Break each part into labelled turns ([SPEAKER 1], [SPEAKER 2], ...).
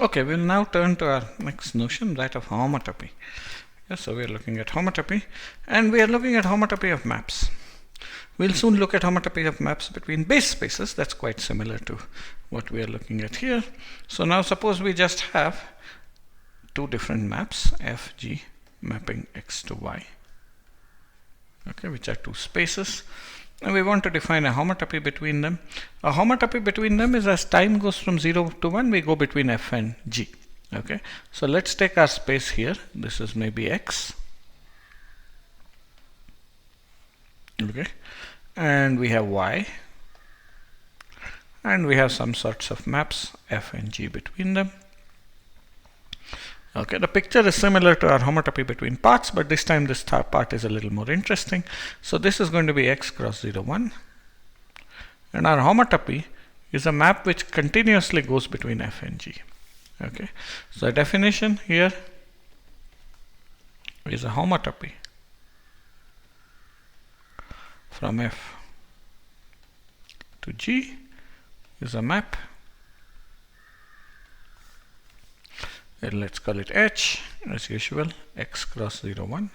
[SPEAKER 1] Okay, we'll now turn to our next notion, that of homotopy. Yes, so we are looking at homotopy, and we are looking at homotopy of maps. We'll soon look at homotopy of maps between base spaces. That's quite similar to what we are looking at here. So now suppose we just have two different maps, f, g, mapping x to y, okay, which are two spaces, and we want to define a homotopy between them. A homotopy between them is as time goes from 0 to 1, we go between f and g. Okay, so let's take our space here. This is maybe x. Okay, and we have y, and we have some sorts of maps f and g between them. Okay, the picture is similar to our homotopy between parts, but this time this part is a little more interesting. So this is going to be x cross 0, 1, and our homotopy is a map which continuously goes between f and g. Okay, so the definition here is a homotopy from f to g is a map, and let's call it h as usual, x cross 0, 1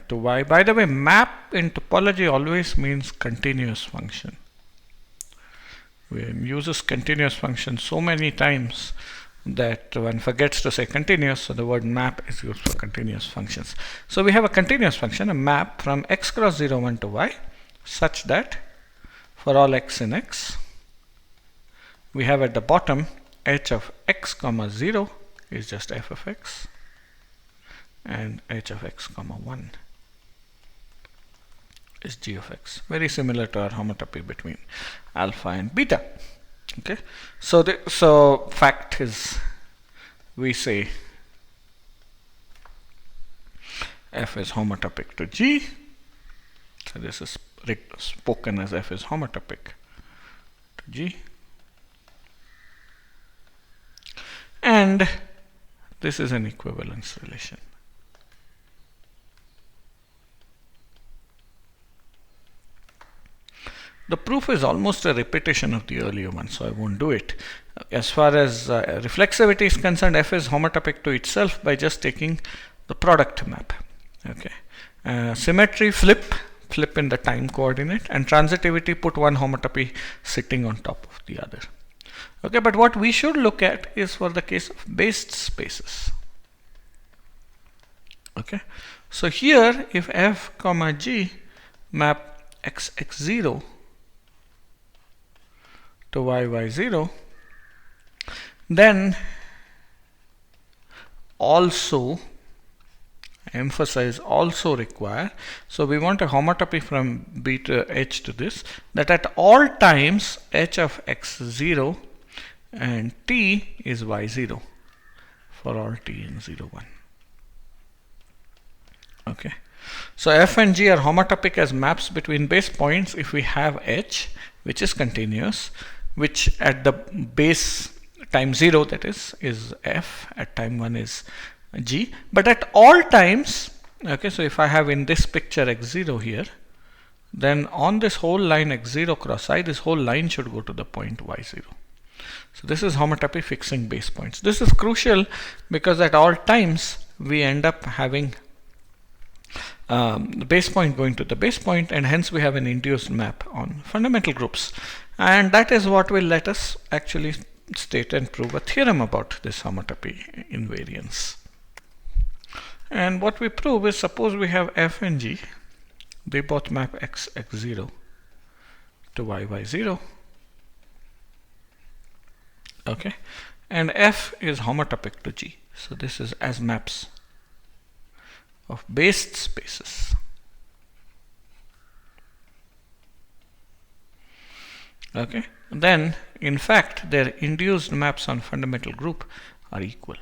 [SPEAKER 1] to y. By the way, map in topology always means continuous function. We uses continuous function so many times that one forgets to say continuous, so the word map is used for continuous functions. So we have a continuous function, a map from x cross 0, 1 to y, such that for all x in x, we have at the bottom h of x comma 0 is just f of x, and h of x comma 1 is g of x. Very similar to our homotopy between alpha and beta. Okay, so fact is, we say f is homotopic to g. So this is spoken as f is homotopic to g, and this is an equivalence relation. The proof is almost a repetition of the earlier one, so I won't do it. As far as reflexivity is concerned, f is homotopic to itself by just taking the product map. Okay, symmetry, flip in the time coordinate, and transitivity, put one homotopy sitting on top of the other. Okay, but what we should look at is for the case of based spaces. Okay, so here if f comma g map x x 0 to y y 0, then also, emphasize also require, so we want a homotopy from b to h to this, that at all times h of x 0 and t is y 0 for all t in 0, 1. Okay, so f and g are homotopic as maps between base points if we have h, which is continuous, which at the base time 0, that is f, at time 1 is g, but at all times, okay, so if I have in this picture x0 here, then on this whole line x0 cross I, this whole line should go to the point y0. So this is homotopy fixing base points. This is crucial because at all times we end up having the base point going to the base point, and hence we have an induced map on fundamental groups, and that is what will let us actually state and prove a theorem about this homotopy invariance. And what we prove is, suppose we have f and g, they both map x x 0 to y y 0. Okay, and f is homotopic to g, so this is as maps of based spaces. Okay, then in fact their induced maps on fundamental group are equal.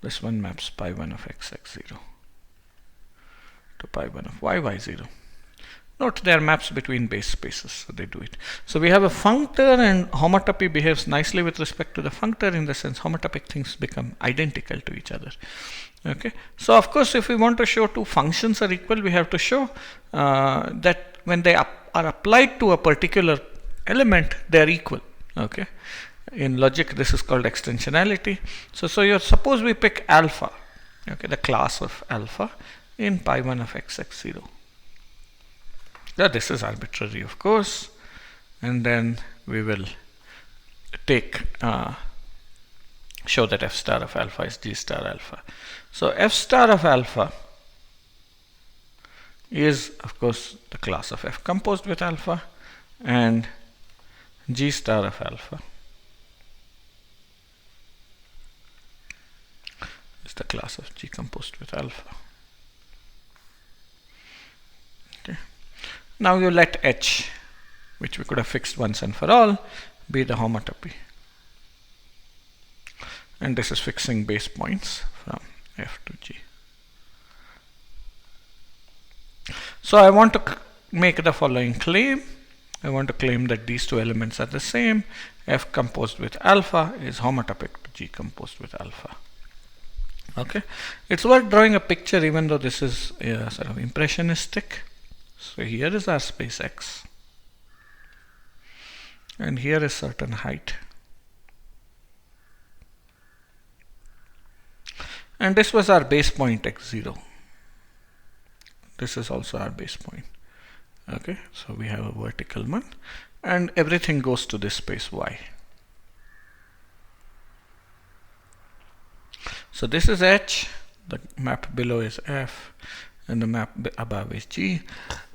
[SPEAKER 1] This one maps pi 1 of x x 0 to pi 1 of y y 0. Note they are maps between base spaces, so they do it. So we have a functor, and homotopy behaves nicely with respect to the functor, in the sense homotopic things become identical to each other. Okay, so of course if we want to show two functions are equal, we have to show that when they are applied to a particular element, they are equal. Okay, In logic, this is called extensionality. So you suppose we pick alpha, okay, the class of alpha in pi 1 of x0. Now this is arbitrary, of course, and then we will take show that f star of alpha is g star alpha. So f star of alpha is, of course, the class of f composed with alpha, and g star of alpha is the class of g composed with alpha. Okay. Now you let h, which we could have fixed once and for all, be the homotopy. And this is fixing base points from f to g. So I want to make the following claim. I want to claim that these two elements are the same. F composed with alpha is homotopic to G composed with alpha. Okay, it's worth drawing a picture, even though this is sort of impressionistic. So here is our space X, and here is certain height, and this was our base point x0. This is also our base point. Okay, so we have a vertical one, and everything goes to this space Y. So this is H, the map below is F, and the map above is G,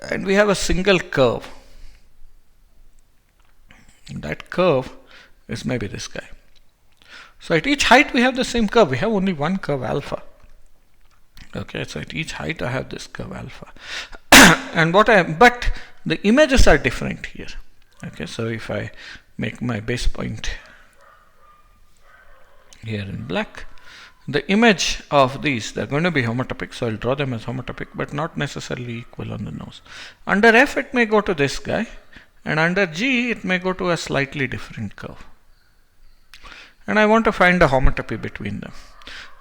[SPEAKER 1] and we have a single curve. That curve is maybe this guy. So at each height we have the same curve. We have only one curve alpha. Okay, so at each height I have this curve alpha. And but the images are different here. Okay, so if I make my base point here in black, the image of these, they're going to be homotopic, so I'll draw them as homotopic, but not necessarily equal on the nose. Under F it may go to this guy, and under G it may go to a slightly different curve. And I want to find a homotopy between them.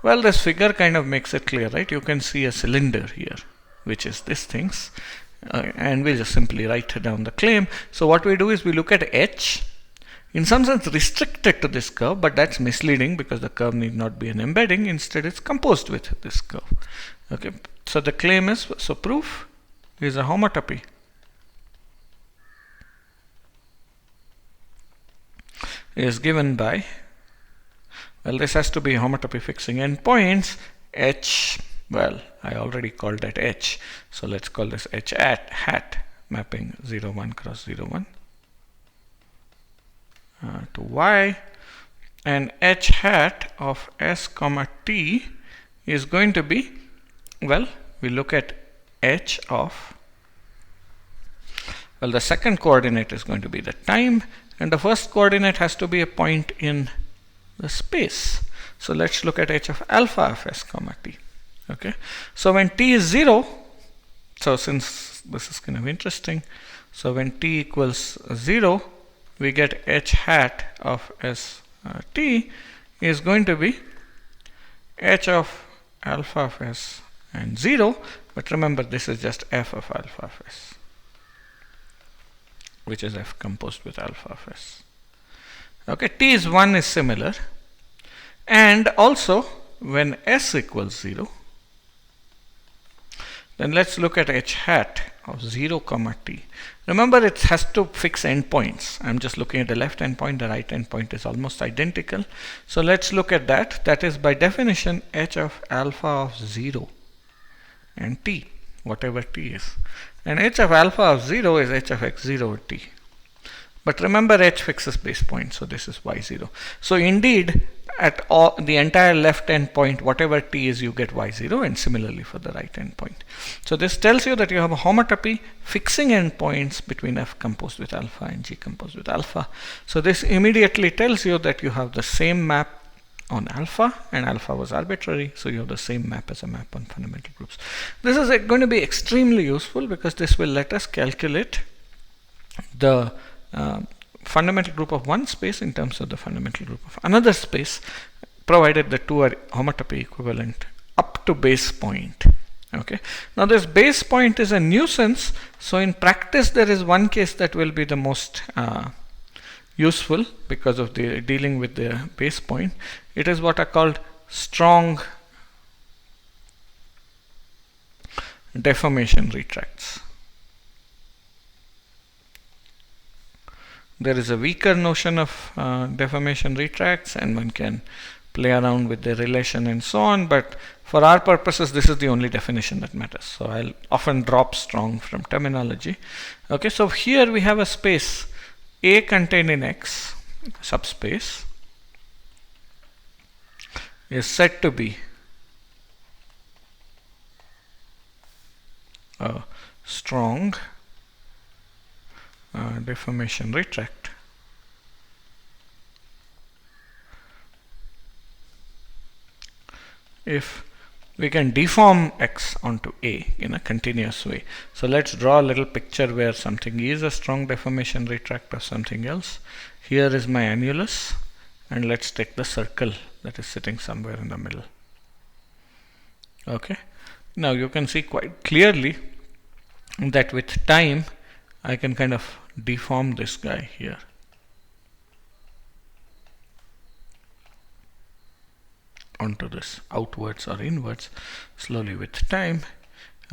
[SPEAKER 1] Well, this figure kind of makes it clear, right? You can see a cylinder here, which is this things, and we'll just simply write down the claim. So what we do is we look at H, in some sense restricted to this curve, but that's misleading because the curve need not be an embedding. Instead, it's composed with this curve. Okay, so the claim is, so proof is a homotopy is given by, well, this has to be homotopy fixing endpoints. H, well, I already called that H, so let's call this H hat mapping 0, 1 cross 0, 1 to Y, and H hat of S comma T is going to be, well, we look at H of, well, the second coordinate is going to be the time, and the first coordinate has to be a point in the space. So let's look at H of alpha of S comma T. Okay, so when T is 0, so since this is kind of interesting, so when T equals 0, we get H hat of S T is going to be H of alpha of S and 0, but remember this is just F of alpha of S, which is F composed with alpha of S. Okay, T is 1 is similar, and also when S equals 0, then let's look at H hat of 0 comma T. Remember, it has to fix endpoints. I'm just looking at the left endpoint, the right endpoint is almost identical. So let's look at that. That is by definition H of alpha of 0 and T, whatever T is. And H of alpha of 0 is H of x0 T. But remember, H fixes base point, so this is y0. So indeed, at all, the entire left endpoint, whatever T is, you get y0, and similarly for the right endpoint. So this tells you that you have a homotopy fixing endpoints between F composed with alpha and G composed with alpha. So this immediately tells you that you have the same map on alpha, and alpha was arbitrary, so you have the same map as a map on fundamental groups. This is going to be extremely useful because this will let us calculate the fundamental group of one space in terms of the fundamental group of another space, provided the two are homotopy equivalent up to base point. Okay. Now this base point is a nuisance, so in practice there is one case that will be the most useful because of the dealing with the base point. It is what are called strong deformation retracts. There is a weaker notion of deformation retracts, and one can play around with the relation and so on, but for our purposes this is the only definition that matters. So I'll often drop strong from terminology. Okay, so here we have a space A contained in X, subspace, is said to be a strong deformation retract if we can deform X onto A in a continuous way. So let's draw a little picture where something is a strong deformation retract of something else. Here is my annulus, and let's take the circle that is sitting somewhere in the middle. Okay, now you can see quite clearly that with time I can kind of deform this guy here. Onto this outwards or inwards slowly with time.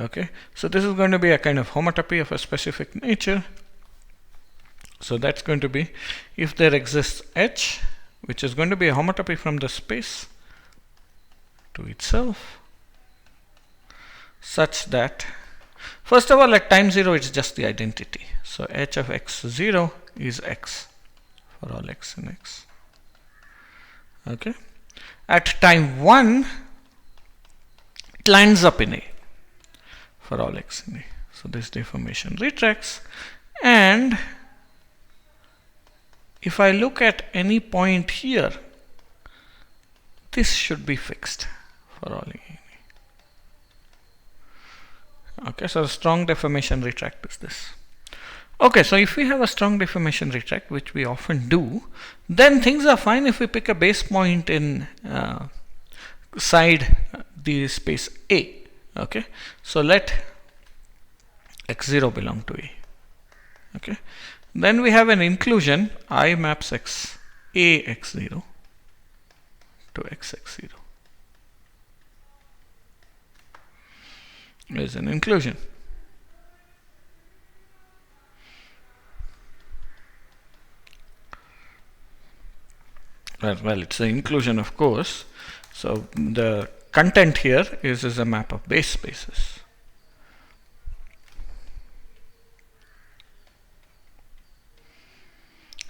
[SPEAKER 1] Okay, so this is going to be a kind of homotopy of a specific nature. So that's going to be if there exists H, which is going to be a homotopy from the space to itself, such that first of all at time 0 it's just the identity. So H of x0 is X for all X in X. Okay, at time 1 it lands up in A for all X in A. So this deformation retracts, and if I look at any point here, this should be fixed for all A. Okay, so a strong deformation retract is this. Okay, so if we have a strong deformation retract, which we often do, then things are fine if we pick a base point in side the space A. Okay, so let x0 belong to A. Okay, then we have an inclusion I maps x A x0 to x x0. Is an inclusion. Well, it's an inclusion, of course. So the content here is a map of base spaces.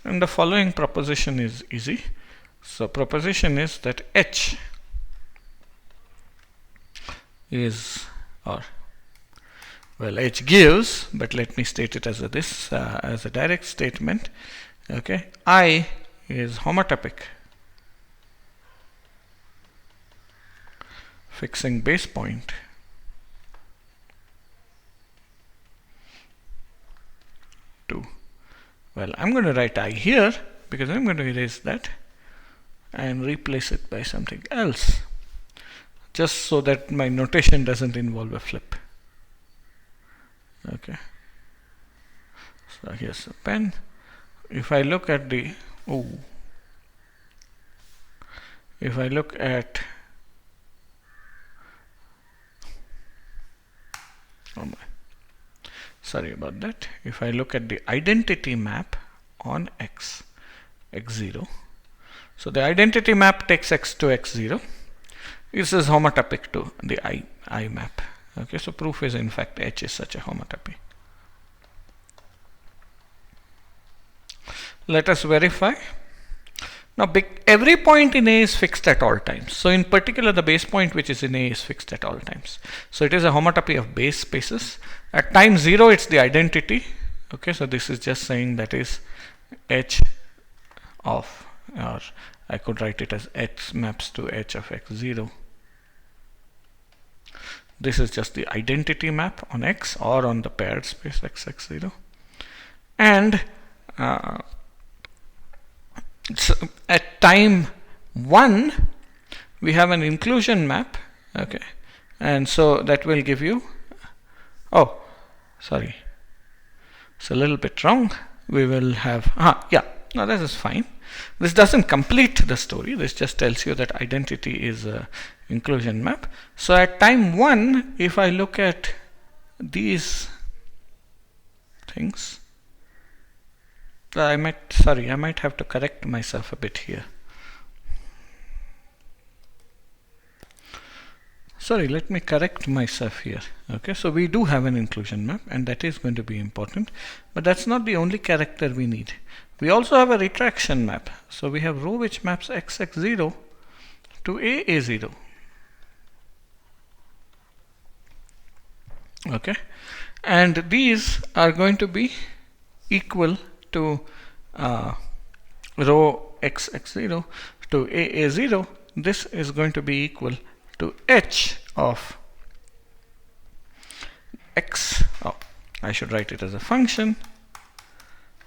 [SPEAKER 1] And the following proposition is easy. So proposition is that H is, or well, H gives, but let me state it as as a direct statement. Okay, I is homotopic fixing base point to, well, I'm going to write I here because I'm going to erase that and replace it by something else, just so that my notation doesn't involve a flip. Okay, so here's a pen. If I look at the if I look at sorry about that. If I look at the identity map on X x0, so the identity map takes X to x0. This is homotopic to the I map. Okay, so proof is in fact H is such a homotopy. Let us verify. Now every point in A is fixed at all times. So in particular the base point which is in A is fixed at all times. So it is a homotopy of base spaces. At time 0 it's the identity. Okay, so this is just saying that is H of, or I could write it as X maps to H of x0. This is just the identity map on X or on the paired space X x0. And so at time 1 we have an inclusion map. Okay, and so that will give you, it's a little bit wrong. We will have Now this is fine. This doesn't complete the story. This just tells you that identity is a inclusion map. So at time 1, if I look at these things, I might have to correct myself a bit here. Sorry, let me correct myself here. Okay, so we do have an inclusion map, and that is going to be important, but that's not the only character we need. We also have a retraction map. So we have row which maps XX0 to AA0. Okay, and these are going to be equal to row XX0 to AA0. This is going to be equal to h of x. I should write it as a function.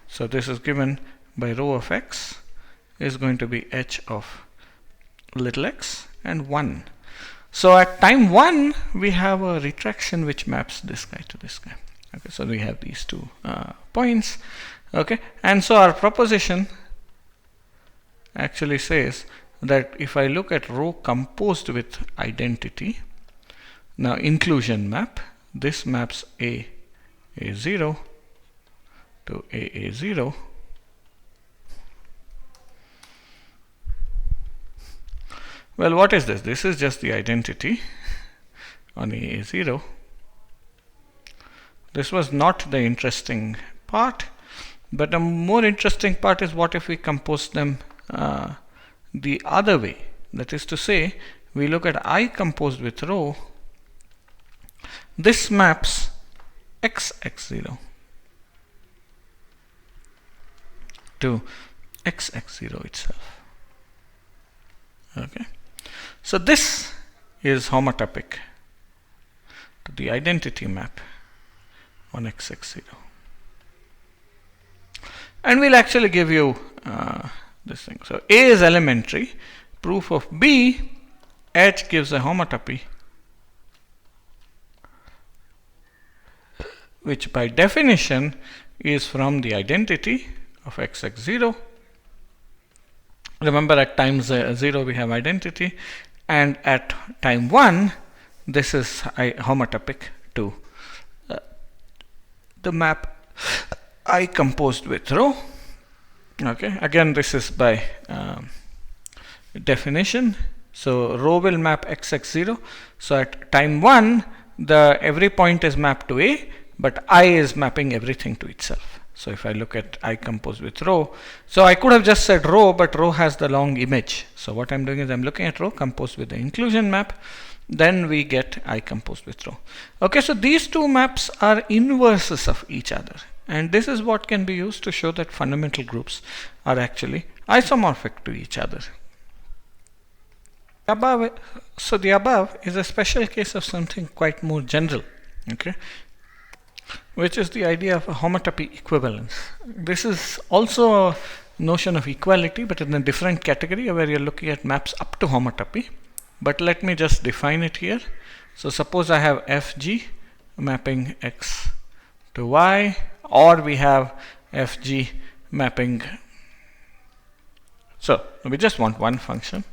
[SPEAKER 1] So this is given by row of x is going to be h of little x and 1. So at time 1, we have a retraction which maps this guy to this guy. Okay, so we have these two points. Okay, and so our proposition actually says that if I look at row composed with identity, now inclusion map, this maps AA0 to AA0. Well, what is this? This is just the identity on AA0. This was not the interesting part, but the more interesting part is what if we compose them the other way. That is to say, we look at I composed with row. This maps XX0 to XX0 itself. Okay, so this is homotopic to the identity map on XX0, and we'll actually give you this thing. So A is elementary. Proof of B, H gives a homotopy, which by definition is from the identity of XX0. Remember, at time 0 we have identity, and at time 1 this is homotopic to the map I composed with row. Okay, again this is by definition. So row will map XX0. So at time 1 every point is mapped to A, but I is mapping everything to itself. So if I look at I composed with row, so I could have just said row, but row has the long image. So what I'm doing is I'm looking at row composed with the inclusion map, then we get I composed with row. Okay, so these two maps are inverses of each other, and this is what can be used to show that fundamental groups are actually isomorphic to each other. So the above is a special case of something quite more general, okay, which is the idea of a homotopy equivalence. This is also a notion of equality, but in a different category where you're looking at maps up to homotopy. But let me just define it here. So suppose I have Fg mapping x to y, or we have Fg mapping. So we just want one function.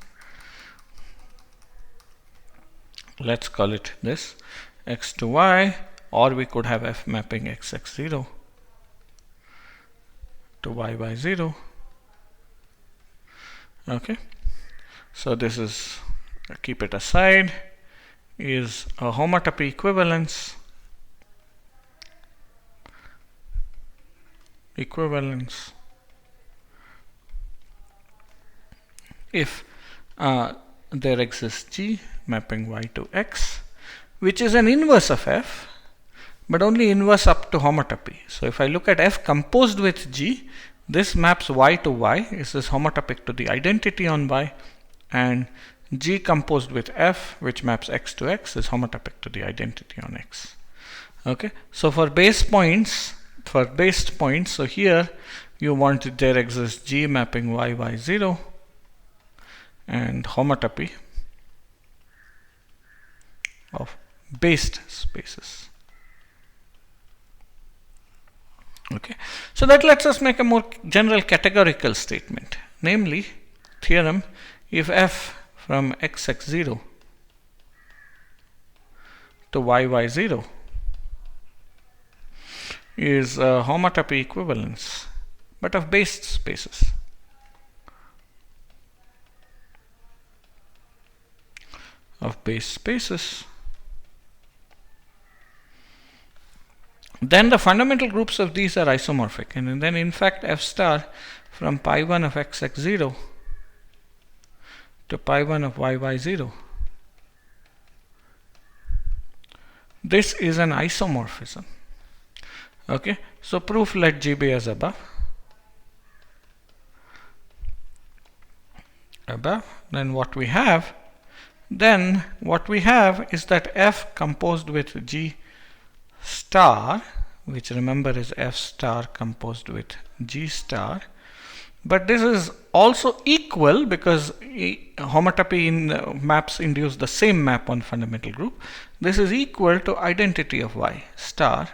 [SPEAKER 1] Let's call it this, x to y, or we could have f mapping xx0 to yy0. Okay, so this is, keep it aside, is a homotopy equivalence. If there exists G mapping y to x, which is an inverse of f, but only inverse up to homotopy. So if I look at f composed with G, this maps y to y, this is homotopic to the identity on y, and G composed with f, which maps x to x, is homotopic to the identity on x. Okay, so for base points, so here you want there exists G mapping y y0 and homotopy of based spaces. Okay, so that lets us make a more general categorical statement, namely theorem: if f from xx0 to yy0 is a homotopy equivalence but of base spaces, then the fundamental groups of these are isomorphic, and then in fact f star from pi1 of xx0 to pi1 of yy0, this is an isomorphism. Okay, so proof let G be as above. Then what we have is that f composed with G star, which remember is f star composed with G star, but this is also equal because homotopy in maps induce the same map on fundamental group. This is equal to identity of y star,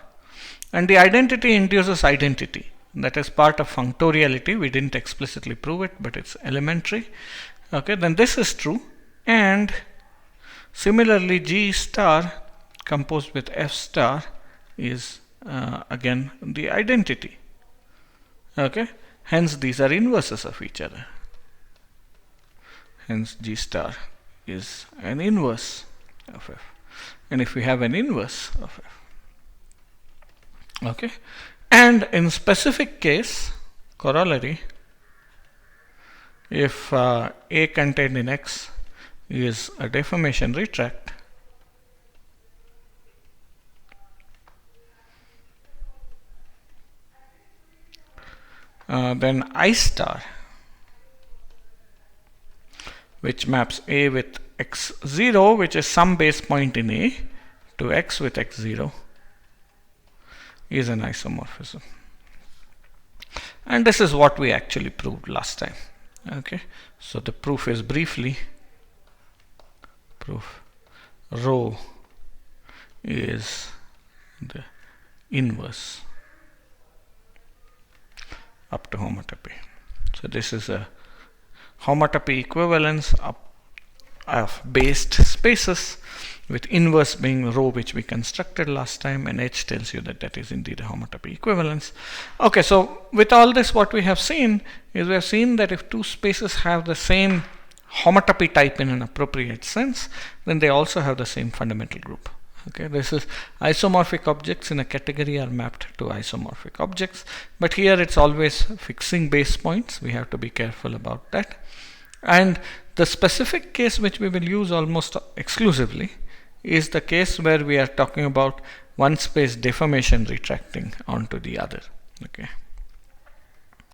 [SPEAKER 1] and the identity induces identity. That is part of functoriality. We didn't explicitly prove it, but it's elementary. Okay, then this is true, and similarly G star composed with f star is again the identity. Okay, hence these are inverses of each other. Hence G star is an inverse of f, and if we have an inverse of f, okay, and in specific case corollary, if A contained in X is a deformation retract, then I star, which maps A with x0, which is some base point in A, to X with x0, is an isomorphism. And this is what we actually proved last time. Okay, so the proof is briefly, rho is the inverse up to homotopy. So this is a homotopy equivalence of based spaces, with inverse being rho, which we constructed last time, and H tells you that that is indeed a homotopy equivalence. Okay, so with all this, what we have seen is we have seen that if two spaces have the same homotopy type in an appropriate sense, then they also have the same fundamental group. Okay, this is isomorphic objects in a category are mapped to isomorphic objects, but here it's always fixing base points. We have to be careful about that. And the specific case which we will use almost exclusively is the case where we are talking about one space deformation retracting onto the other. Okay.